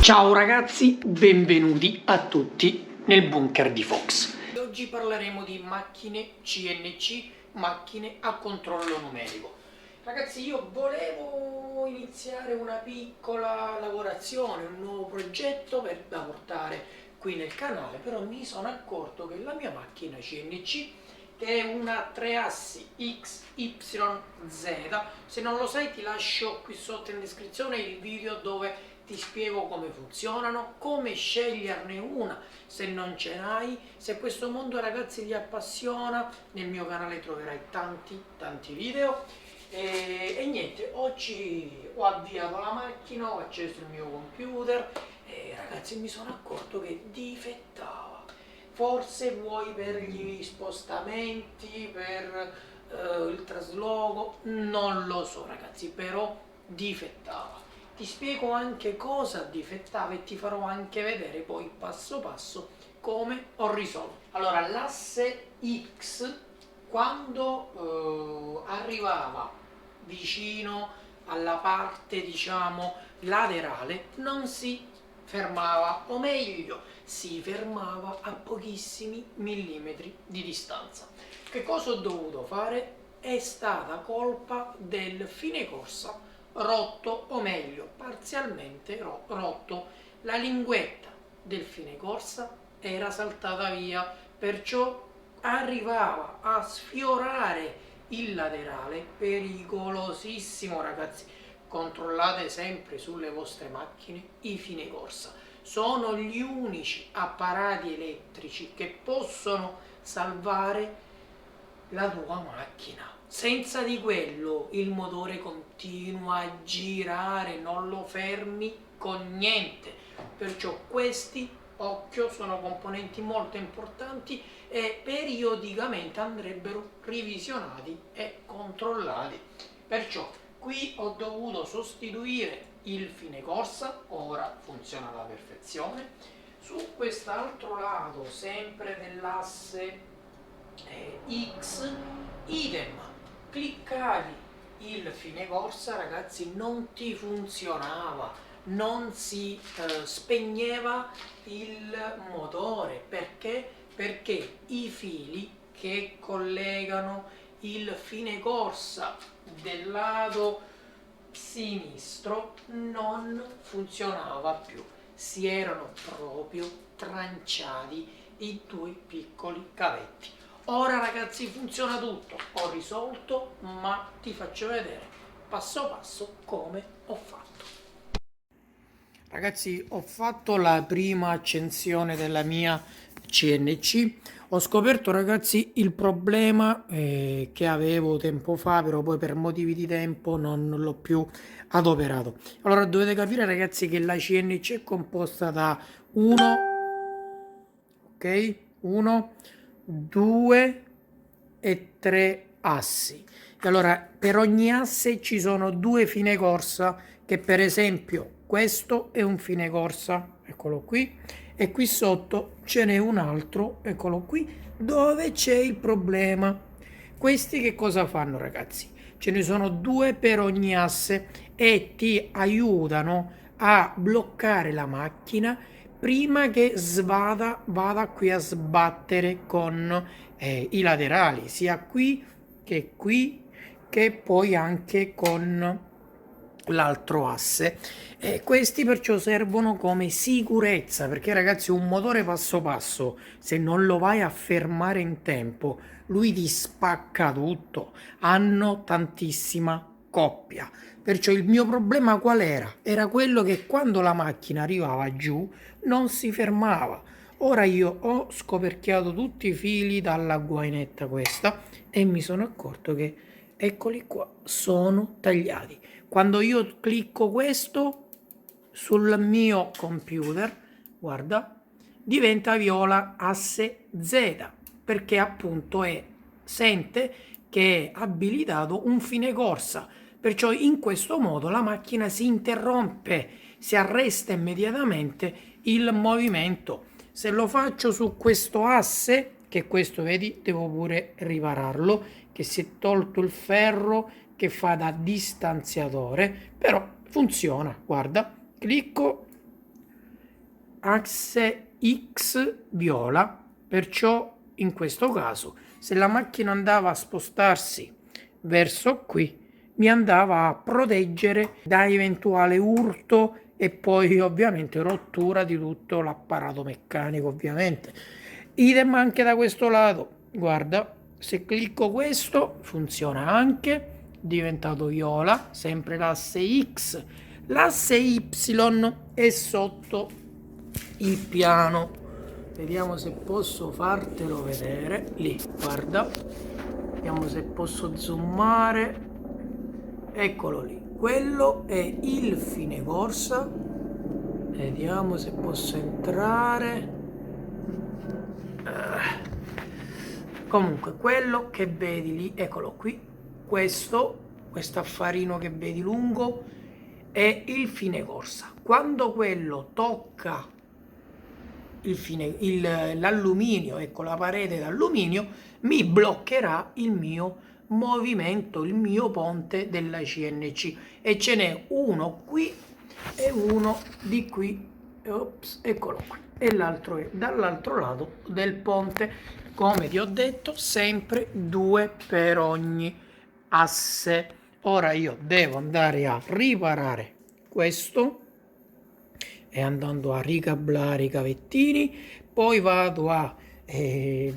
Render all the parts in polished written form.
Ciao ragazzi, benvenuti a tutti nel bunker di Fox. Oggi parleremo di macchine CNC, macchine a controllo numerico. Ragazzi, io volevo iniziare una piccola lavorazione, un nuovo progetto da portare qui nel canale, però mi sono accorto che la mia macchina CNC, che è una 3 assi XYZ, se non lo sai ti lascio qui sotto in descrizione il video dove ti spiego come funzionano, come sceglierne una se non ce n'hai. Se questo mondo ragazzi vi appassiona, nel mio canale troverai tanti video. E niente, oggi ho avviato la macchina, ho acceso il mio computer e ragazzi mi sono accorto che difettava. Forse vuoi per gli spostamenti, per il trasloco, non lo so ragazzi, però difettava. Ti spiego anche cosa difettava e ti farò anche vedere poi passo passo come ho risolto. Allora, l'asse X quando arrivava vicino alla parte diciamo laterale non si fermava, o meglio si fermava a pochissimi millimetri di distanza. Che cosa ho dovuto fare? È stata colpa del fine corsa rotto, o meglio parzialmente rotto. La linguetta del fine corsa era saltata via, perciò arrivava a sfiorare il laterale, pericolosissimo ragazzi. Controllate sempre sulle vostre macchine i fine corsa, sono gli unici apparati elettrici che possono salvare la tua macchina. Senza di quello il motore continua a girare, non lo fermi con niente. Perciò questi, occhio, sono componenti molto importanti e periodicamente andrebbero revisionati e controllati. Perciò qui ho dovuto sostituire il fine corsa, ora funziona alla perfezione. Su quest'altro lato, sempre dell'asse X, idem, cliccavi il fine corsa ragazzi, non ti funzionava, non si spegneva il motore. Perché i fili che collegano il fine corsa del lato sinistro non funzionava più, si erano proprio tranciati i due piccoli cavetti. Ora ragazzi funziona tutto, ho risolto, ma ti faccio vedere passo passo come ho fatto. Ragazzi, ho fatto la prima accensione della mia CNC. Ho scoperto ragazzi il problema che avevo tempo fa, però poi per motivi di tempo non l'ho più adoperato. Allora dovete capire ragazzi che la CNC è composta da 1, ok, 1, 2 e 3 assi. E allora per ogni asse ci sono due fine corsa, che per esempio questo è un fine corsa, eccolo qui, e qui sotto ce n'è un altro, eccolo qui, dove c'è il problema. Questi che cosa fanno ragazzi? Ce ne sono due per ogni asse e ti aiutano a bloccare la macchina prima che vada qui a sbattere con i laterali, sia qui, che poi anche con l'altro asse. Questi perciò servono come sicurezza, perché ragazzi un motore passo passo, se non lo vai a fermare in tempo, lui ti spacca tutto. Hanno tantissima coppia. Perciò il mio problema qual era? Era quello che quando la macchina arrivava giù non si fermava. Ora io ho scoperchiato tutti i fili dalla guainetta questa e mi sono accorto che eccoli qua, sono tagliati. Quando io clicco questo sul mio computer, guarda, diventa viola asse Z, perché appunto sente che è abilitato un fine corsa. Perciò in questo modo la macchina si interrompe, si arresta immediatamente il movimento. Se lo faccio su questo asse, che questo vedi, devo pure ripararlo, che si è tolto il ferro che fa da distanziatore, però funziona, guarda, clicco, asse X viola, perciò in questo caso se la macchina andava a spostarsi verso qui mi andava a proteggere da eventuale urto e poi ovviamente rottura di tutto l'apparato meccanico ovviamente. Idem anche da questo lato, guarda, se clicco questo funziona anche, diventato viola, sempre l'asse X, l'asse Y è sotto il piano, vediamo se posso fartelo vedere, lì, guarda, vediamo se posso zoomare, eccolo lì, quello è il fine corsa, vediamo se posso entrare. Comunque quello che vedi lì, eccolo qui, questo affarino che vedi lungo è il fine corsa. Quando quello tocca l'alluminio, ecco la parete d'alluminio, mi bloccherà il mio movimento, il mio ponte della CNC, e ce n'è uno qui e uno di qui, ops, eccolo qui, e l'altro è dall'altro lato del ponte. Come ti ho detto, sempre 2 per ogni asse. Ora io devo andare a riparare questo, e andando a ricablare i cavettini, poi vado a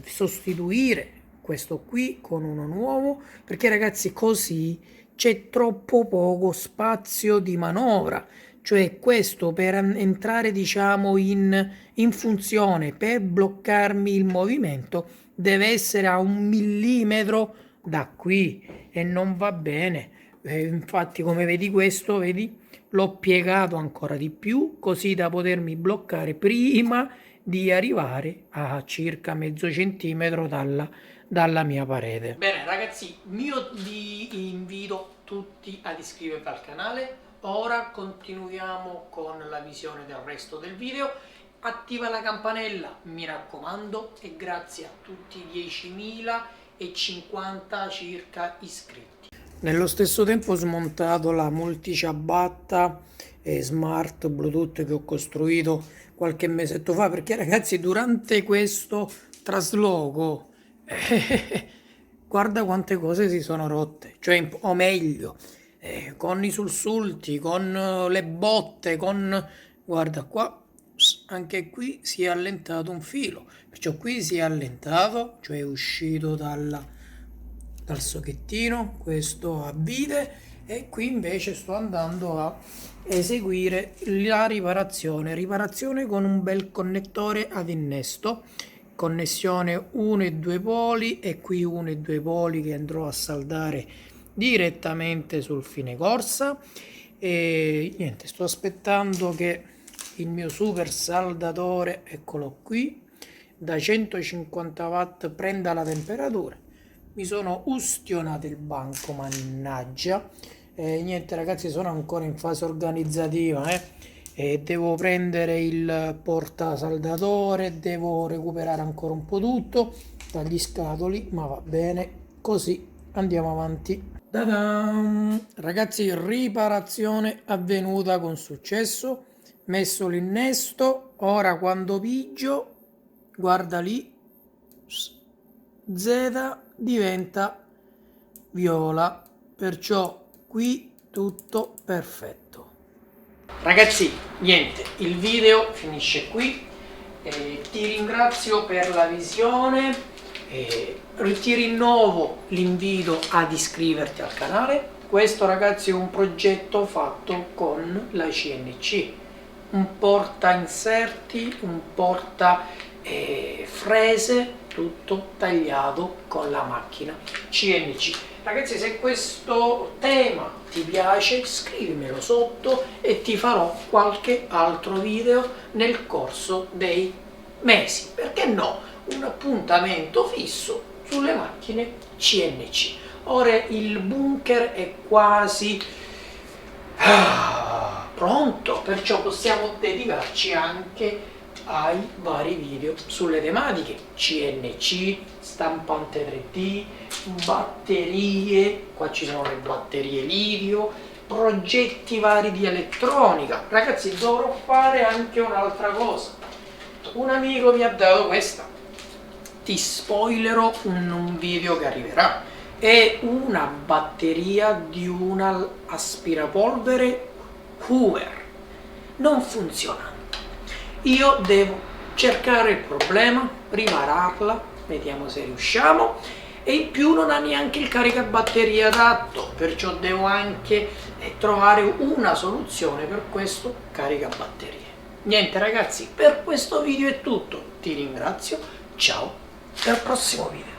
sostituire questo qui con uno nuovo, perché ragazzi così c'è troppo poco spazio di manovra, cioè questo per entrare diciamo in funzione, per bloccarmi il movimento deve essere a 1 millimetro da qui e non va bene. Infatti come vedi questo, vedi, l'ho piegato ancora di più così da potermi bloccare prima di arrivare a circa mezzo centimetro dalla mia parete. Bene ragazzi, io vi invito tutti ad iscrivervi al canale. Ora continuiamo con la visione del resto del video. Attiva la campanella, mi raccomando, e grazie a tutti i 10.050 circa iscritti. Nello stesso tempo ho smontato la multiciabatta smart Bluetooth che ho costruito qualche mesetto fa, perché ragazzi durante questo trasloco guarda quante cose si sono rotte, cioè, o meglio, con i sussulti, con le botte, guarda qua, anche qui si è allentato un filo, perciò qui si è allentato, cioè è uscito dal socchettino, questo a vite, e qui invece sto andando a eseguire la riparazione con un bel connettore ad innesto, connessione 1 e 2 poli, e qui 1 e 2 poli che andrò a saldare direttamente sul fine corsa. E niente, sto aspettando che il mio super saldatore, eccolo qui, da 150 watt prenda la temperatura. Mi sono ustionato il banco, mannaggia. Niente ragazzi, sono ancora in fase organizzativa, e devo prendere il portasaldatore, devo recuperare ancora un po' tutto dagli scatoli, ma va bene così, andiamo avanti. Ta-dam! Ragazzi, riparazione avvenuta con successo, messo l'innesto, ora quando pigio, guarda lì, Z diventa viola, perciò qui tutto perfetto. Ragazzi, niente, il video finisce qui, ti ringrazio per la visione, ti rinnovo l'invito ad iscriverti al canale. Questo ragazzi è un progetto fatto con la CNC, un porta inserti, un porta frese, tutto tagliato con la macchina CNC. Ragazzi, se questo tema ti piace scrivimelo sotto e ti farò qualche altro video nel corso dei mesi, perché no, un appuntamento fisso sulle macchine CNC. Ora il bunker è quasi pronto, perciò possiamo dedicarci anche ai vari video sulle tematiche CNC, stampante 3D, batterie, qua ci sono le batterie litio, progetti vari di elettronica. Ragazzi, dovrò fare anche un'altra cosa. Un amico mi ha dato questa, ti spoilerò un video che arriverà. È una batteria di un aspirapolvere Hoover, non funzionante. Io devo cercare il problema, ripararla, vediamo se riusciamo, e in più non ha neanche il caricabatterie adatto, perciò devo anche trovare una soluzione per questo caricabatterie. Niente ragazzi, per questo video è tutto, ti ringrazio, ciao, e al prossimo video.